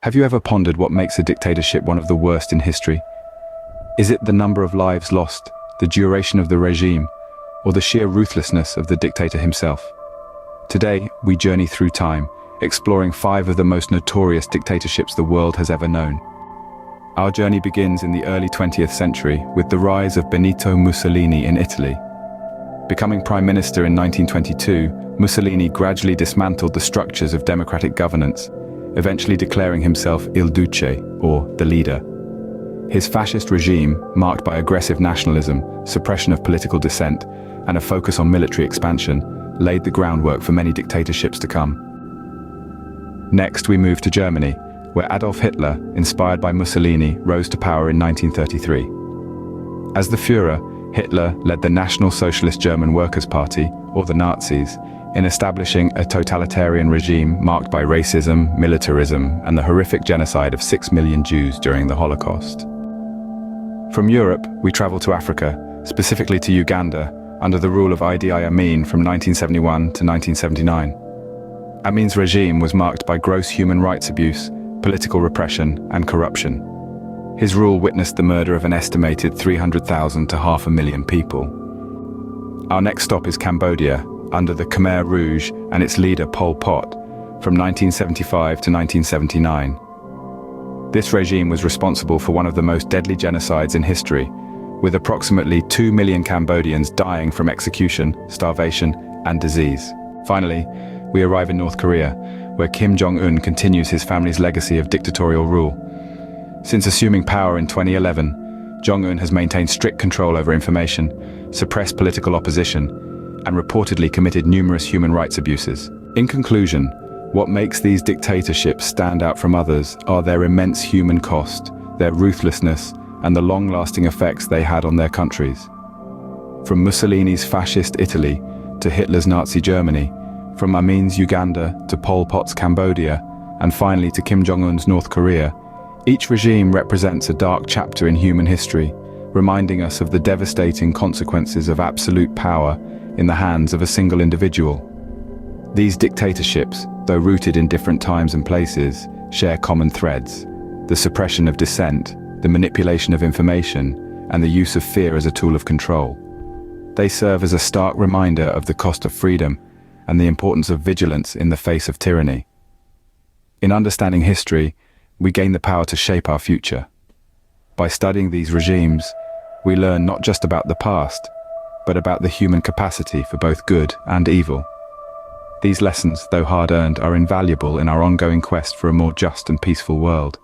Have you ever pondered what makes a dictatorship one of the worst in history? Is it the number of lives lost, the duration of the regime, or the sheer ruthlessness of the dictator himself? Today, we journey through time, exploring 5 of the most notorious dictatorships the world has ever known. Our journey begins in the early 20th century with the rise of Benito Mussolini in Italy. Becoming prime minister in 1922, Mussolini gradually dismantled the structures of democratic governance, eventually declaring himself Il Duce, or the leader. His fascist regime, marked by aggressive nationalism, suppression of political dissent, and a focus on military expansion, laid the groundwork for many dictatorships to come. Next, we move to Germany, where Adolf Hitler, inspired by Mussolini, rose to power in 1933. As the Führer, Hitler led the National Socialist German Workers' Party, or the Nazis, in establishing a totalitarian regime marked by racism, militarism, and the horrific genocide of 6 million Jews during the Holocaust. From Europe, we travel to Africa, specifically to Uganda, under the rule of Idi Amin from 1971 to 1979. Amin's regime was marked by gross human rights abuse, political repression, and corruption. His rule witnessed the murder of an estimated 300,000 to 500,000 people. Our next stop is Cambodia, under the Khmer Rouge and its leader Pol Pot, from 1975 to 1979. This regime was responsible for one of the most deadly genocides in history, with approximately 2 million Cambodians dying from execution, starvation, and disease. Finally, we arrive in North Korea, where Kim Jong-un continues his family's legacy of dictatorial rule. Since assuming power in 2011, Jong-un has maintained strict control over information, suppressed political opposition, and reportedly committed numerous human rights abuses. In conclusion, what makes these dictatorships stand out from others are their immense human cost, their ruthlessness, and the long-lasting effects they had on their countries. From Mussolini's fascist Italy to Hitler's Nazi Germany, from Amin's Uganda to Pol Pot's Cambodia, and finally to Kim Jong-un's North Korea, each regime represents a dark chapter in human history, reminding us of the devastating consequences of absolute power in the hands of a single individual. These dictatorships, though rooted in different times and places, share common threads: the suppression of dissent, the manipulation of information, and the use of fear as a tool of control. They serve as a stark reminder of the cost of freedom and the importance of vigilance in the face of tyranny. In understanding history, we gain the power to shape our future. By studying these regimes, we learn not just about the past, but about the human capacity for both good and evil. These lessons, though hard-earned, are invaluable in our ongoing quest for a more just and peaceful world.